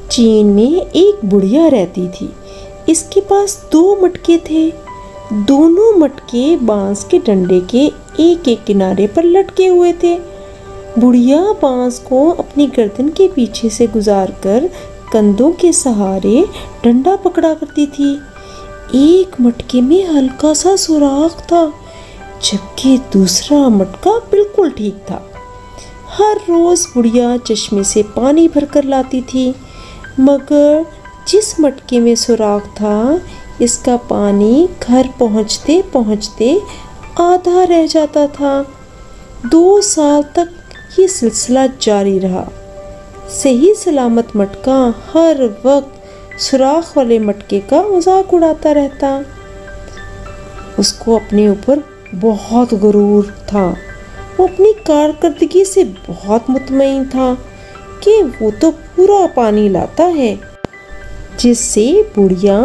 چین میں ایک بڑھیا رہتی تھی۔ اس کے پاس 2 مٹکے تھے۔ دونوں مٹکے بانس کے ڈنڈے کے ایک ایک کنارے پر لٹکے ہوئے تھے۔ بڑھیا بانس کو اپنی گردن کے پیچھے سے گزار کر کندھوں کے سہارے ڈنڈا پکڑا کرتی تھی۔ ایک مٹکے میں ہلکا سا سوراخ تھا، جبکہ دوسرا مٹکا بالکل ٹھیک تھا۔ ہر روز بڑھیا چشمے سے پانی بھر کر لاتی تھی، مگر جس مٹکے میں سوراخ تھا اس کا پانی گھر پہنچتے پہنچتے آدھا رہ جاتا تھا۔ 2 سال تک یہ سلسلہ جاری رہا۔ صحیح سلامت مٹکا ہر وقت سوراخ والے مٹکے کا مذاق اڑاتا رہتا۔ اس کو اپنے اوپر بہت غرور تھا۔ وہ اپنی کارکردگی سے بہت مطمئن تھا کہ وہ تو پورا پانی لاتا ہے، جس سے بڑھیا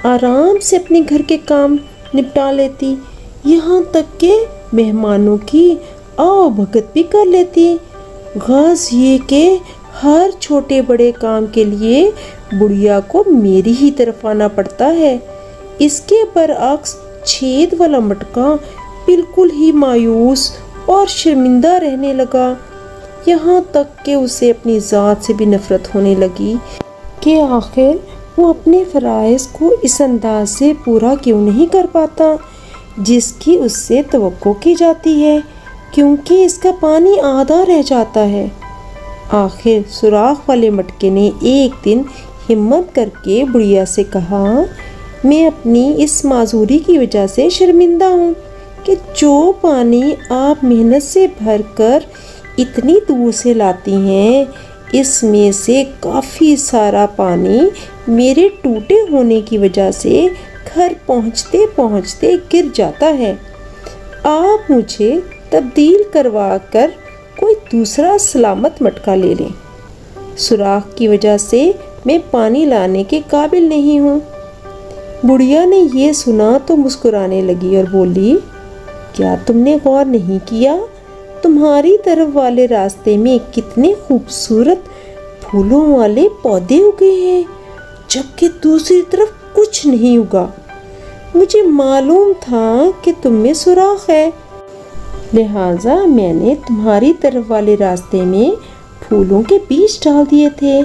آرام سے اپنے گھر کے کام نپٹا لیتی، یہاں تک کہ مہمانوں کی آؤ بھگت بھی کر لیتی۔ غرض یہ کہ ہر چھوٹے بڑے کام کے لیے بڑھیا کو میری ہی طرف آنا پڑتا ہے۔ اس کے برعکس چھید والا مٹکا بالکل ہی مایوس اور شرمندہ رہنے لگا، یہاں تک کہ اسے اپنی ذات سے بھی نفرت ہونے لگی کہ آخر وہ اپنے فرائض کو اس انداز سے پورا کیوں نہیں کر پاتا جس کی اس سے توقع کی جاتی ہے، کیونکہ اس کا پانی آدھا رہ جاتا ہے۔ آخر سوراخ والے مٹکے نے ایک دن ہمت کر کے بڑھیا سے کہا، میں اپنی اس معذوری کی وجہ سے شرمندہ ہوں کہ جو پانی آپ محنت سے بھر کر اتنی دور سے لاتی ہیں، اس میں سے کافی سارا پانی میرے ٹوٹے ہونے کی وجہ سے گھر پہنچتے پہنچتے گر جاتا ہے۔ آپ مجھے تبدیل کروا کر کوئی دوسرا سلامت مٹکا لے لیں۔ سوراخ کی وجہ سے میں پانی لانے کے قابل نہیں ہوں۔ بڑھیا نے یہ سنا تو مسکرانے لگی اور بولی، کیا تم نے غور نہیں کیا تمہاری طرف والے راستے میں کتنے خوبصورت پھولوں والے پودے اگے ہیں، جبکہ دوسری طرف کچھ نہیں اگا؟ مجھے معلوم تھا کہ تم میں سوراخ ہے، لہٰذا میں نے تمہاری طرف والے راستے میں پھولوں کے بیج ڈال دیے تھے۔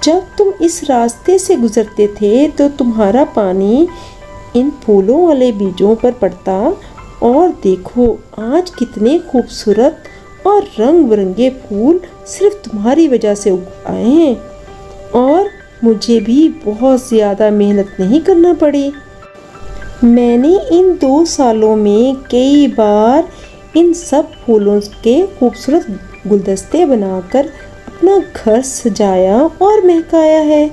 جب تم اس راستے سے گزرتے تھے تو تمہارا پانی ان پھولوں والے بیجوں پر پڑتا، اور دیکھو آج کتنے خوبصورت اور رنگ برنگے پھول صرف تمہاری وجہ سے آئے ہیں، اور مجھے بھی بہت زیادہ محنت نہیں کرنا پڑی۔ میں نے ان 2 سالوں میں کئی بار ان سب پھولوں کے خوبصورت گلدستے بنا کر اپنا گھر سجایا اور مہکایا ہے۔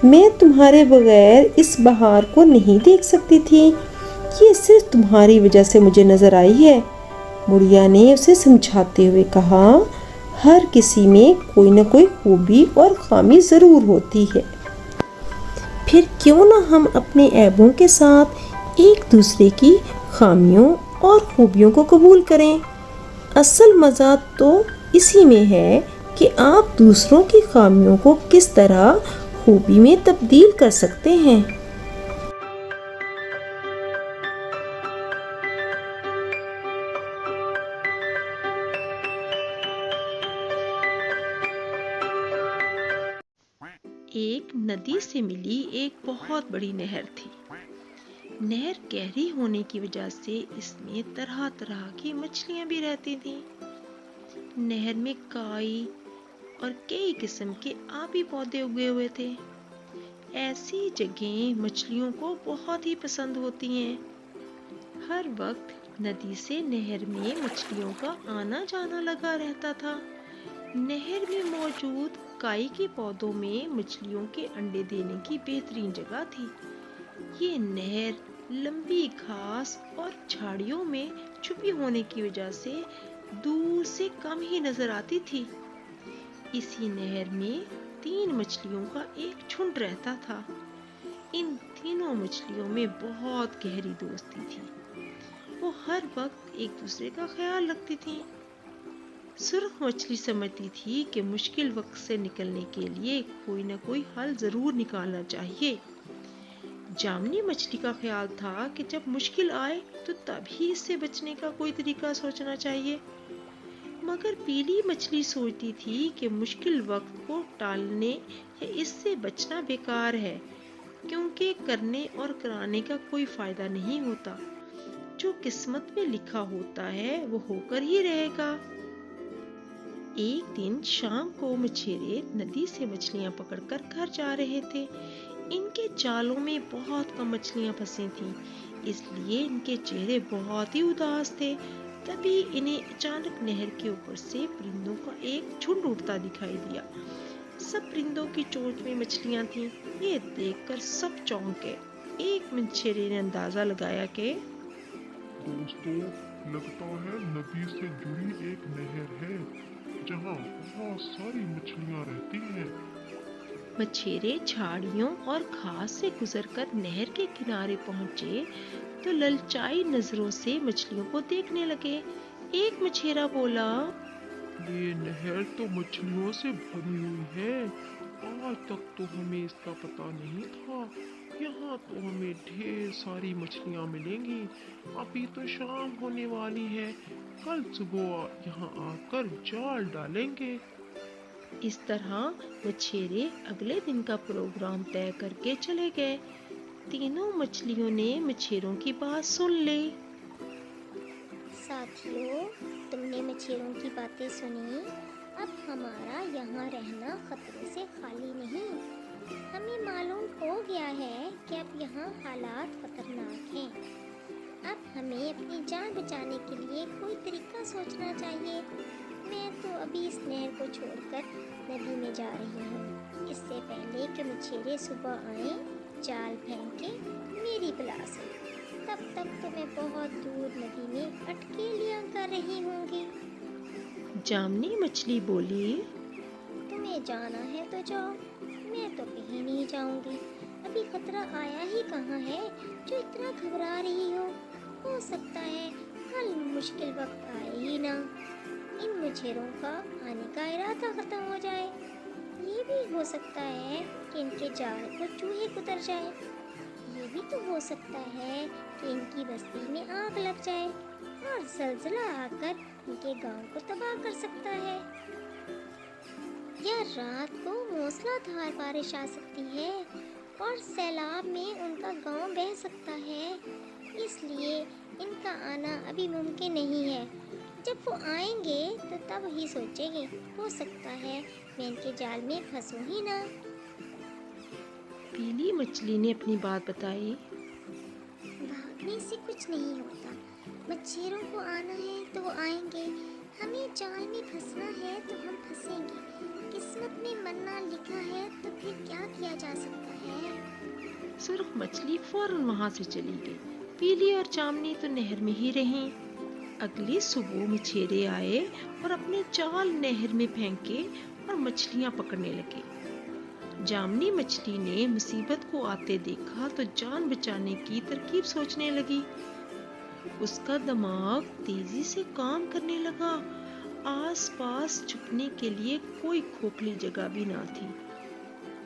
میں تمہارے بغیر اس بہار کو نہیں دیکھ سکتی تھی، یہ صرف تمہاری وجہ سے مجھے نظر آئی ہے۔ بڑھیا نے اسے سمجھاتے ہوئے کہا، ہر کسی میں کوئی نہ کوئی خوبی اور خامی ضرور ہوتی ہے، پھر کیوں نہ ہم اپنے عیبوں کے ساتھ ایک دوسرے کی خامیوں اور خوبیوں کو قبول کریں۔ اصل مزہ تو اسی میں ہے کہ آپ دوسروں کی خامیوں کو کس طرح خوبی میں تبدیل کر سکتے ہیں۔ ایک ندی سے ملی ایک بہت بڑی نہر تھی۔ نہر گہری ہونے کی وجہ سے اس میں طرح طرح کی مچھلیاں بھی رہتی تھیں۔ نہر میں کائی اور کئی قسم کے آبی پودے اگے ہوئے تھے۔ ایسی جگہیں مچھلیوں کو بہت ہی پسند ہوتی ہیں۔ ہر وقت ندی سے نہر میں مچھلیوں کا آنا جانا لگا رہتا تھا۔ نہر میں موجود کائی کے پودوں میں مچھلیوں کے انڈے دینے کی بہترین جگہ تھی۔ یہ نہر لمبی گھاس اور جھاڑیوں میں چھپی ہونے کی وجہ سے دور سے کم ہی نظر آتی تھی۔ اسی نہر میں 3 مچھلیوں کا ایک جھنڈ رہتا تھا۔ ان تینوں مچھلیوں میں بہت گہری دوستی تھی۔ وہ ہر وقت ایک دوسرے کا خیال رکھتی تھیں۔ सुर्ख मछली समझती थी कि मुश्किल वक्त से निकलने के लिए कोई न कोई हल जरूर निकालना चाहिए। जामनी मछली का ख्याल था कि जब मुश्किल आए तो तभी इससे बचने का कोई तरीका सोचना चाहिए। मगर पीली मछली सोचती थी कि मुश्किल वक्त को टालने या इससे बचना बेकार है, क्योंकि करने और कराने का कोई फायदा नहीं होता। जो किस्मत में लिखा होता है वो होकर ही रहेगा। एक दिन शाम को मछेरे नदी से मछलियां पकड़कर घर जा रहे थे। इनके जालों में बहुत कम मछलियां फंसी थीं, इसलिए इनके चेहरे बहुत ही उदास थे। तभी इन्हें अचानक नहर के ऊपर से परिंदों का एक झुंड उड़ता दिखाई दिया। सब परिंदों की चोंच में मछलियां थीं। ये देखकर सब चौंक गए। एक मछेरे ने अंदाजा लगाया कि दोस्तों, लगता है नदी से जुड़ी एक नहर है जहाँ बहुत सारी मछलियाँ रहती हैं। मछेरे झाड़ियों और घास से गुजरकर नहर के किनारे पहुंचे तो ललचाई नजरों से मछलियों को देखने लगे। एक मछेरा बोला, ये नहर तो मछलियों से भरी हुई है। आज तक तो हमें इसका पता नहीं था। यहाँ तो हमें ढेर सारी मछलियाँ मिलेंगी। अभी तो शाम होने वाली है। कल सुबह यहाँ आकर जाल डालेंगे। इस तरह मछेरे अगले दिन का प्रोग्राम तय करके चले गए। तीनों मछलियों ने मछेरों की बात सुन ली। साथियों, तुमने मछेरों की बातें सुनी। अब हमारा यहाँ रहना खतरे से खाली नहीं। हमें मालूम हो गया है कि अब यहाँ हालात खतरनाक हैं। अब हमें अपनी जान बचाने के लिए कोई तरीका सोचना चाहिए। मैं तो अभी इस नहर को छोड़कर नदी में जा रही हूँ। इससे पहले कि मछेरे सुबह आए जाल फेंके मेरी बला से, तब तक तो मैं बहुत दूर नदी में अटकेलियाँ कर रही होंगी। जामनी मछली बोली, तुम्हें जाना है तो जाओ, मैं तो कहीं नहीं जाऊंगी। अभी खतरा आया ही कहाँ है जो इतना घबरा रही हो सकता है कल मुश्किल वक्त आए ही ना। इन मछेरों का आने का इरादा खत्म हो जाए। ये भी हो सकता है कि इनके जाल पर चूहे कुतर जाए। ये भी तो हो सकता है कि इनकी बस्ती में आग लग जाए और जलजला आकर इनके गांव को तबाह कर सकता है। या रात को मूसलाधार बारिश आ सकती है और सैलाब में उनका गांव बह सकता है। इसलिए इनका आना अभी मुमकिन नहीं है। जब वो आएंगे तो तब ही सोचेंगे, हो सकता है मैं इनके जाल में फंसूं ही ना। पीली मछली ने अपनी बात बताई। भागने से कुछ नहीं होता। मछेरों को आना है तो वो आएंगे। हमें जाल में फंसना है तो हम फंसेंगे। किस्मत में मरना लिखा है तो फिर क्या किया जा सकता है। सुर्ख मछली फौरन वहां से चली गई। पीली और जामनी तो नहर में ही रहीं। अगली सुबह मछेरे आए और अपने जाल नहर में फेंके और मछलियां पकड़ने लगे। जामनी मछली ने मुसीबत को आते देखा तो जान बचाने की तरकीब सोचने लगी। उसका दिमाग तेजी से काम करने लगा। आसपास छुपने के लिए कोई खोखली जगह भी ना थी।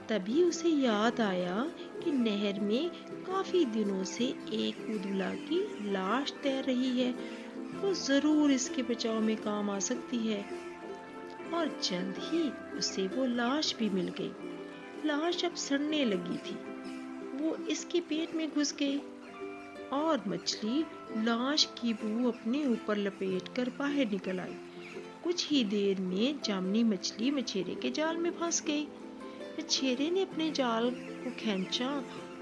तभी उसे याद आया कि नहर में काफी दिनों से एक उदुला की लाश तैर रही है। वो जरूर इसके बचाव में काम आ सकती है। और जल्द ही उसे वो लाश भी मिल गई। लाश अब सड़ने लगी थी। वो इसके पेट में घुस गई और मछली लाश की बू अपने ऊपर लपेटकर बाहर निकल आई। कुछ ही देर में जामनी मछली मछेरे के जाल में फंस गई। मछेरे ने अपने जाल को खींचा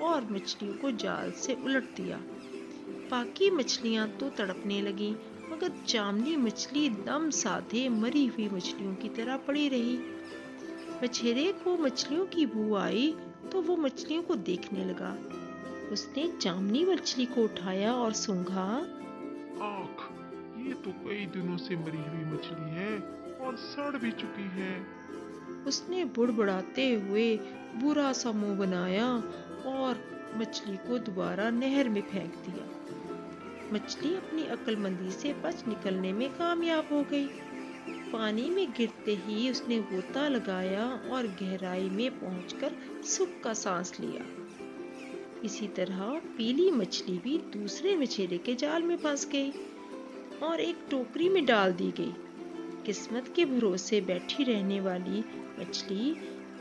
और मछलियों को जाल से उलट दिया। बाकी मछलियां तो तड़पने लगीं, मगर जामनी मछली दम साधे मरी हुई मछलियों की तरह पड़ी रही। मछेरे को मछलियों की बू आई तो वो मछलियों को देखने लगा। उसने जामनी मछली को उठाया और सूंघा। आख, ये तो कई दिनों से मरी हुई मछली है और सड़ भी चुकी है। उसने बुड़बुड़ाते हुए बुरा सा मुंह बनाया और मछली को दोबारा नहर में फेंक दिया। मछली अपनी अक्लमंदी से बच निकलने में कामयाब हो गई। पानी में गिरते ही उसने गोता लगाया और गहराई में पहुंचकर सुख का सांस लिया। इसी तरह पीली मछली भी दूसरे मछेरे के जाल में फंस गई और एक टोकरी में डाल दी गई। किस्मत के भरोसे बैठी रहने वाली मछली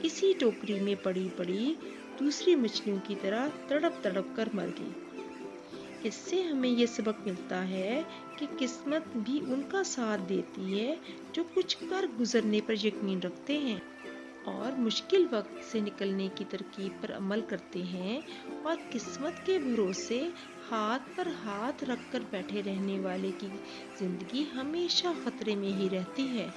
इसी टोकरी में पड़ी पड़ी दूसरी मछलियों की तरह तड़प तड़प कर मर गई। इससे हमें ये सबक मिलता है कि किस्मत भी उनका साथ देती है जो कुछ कर गुजरने पर यकीन रखते हैं और मुश्किल वक्त से निकलने की तरकीब पर अमल करते हैं, और किस्मत के भरोसे हाथ पर हाथ रखकर बैठे रहने वाले की जिंदगी हमेशा खतरे में ही रहती है।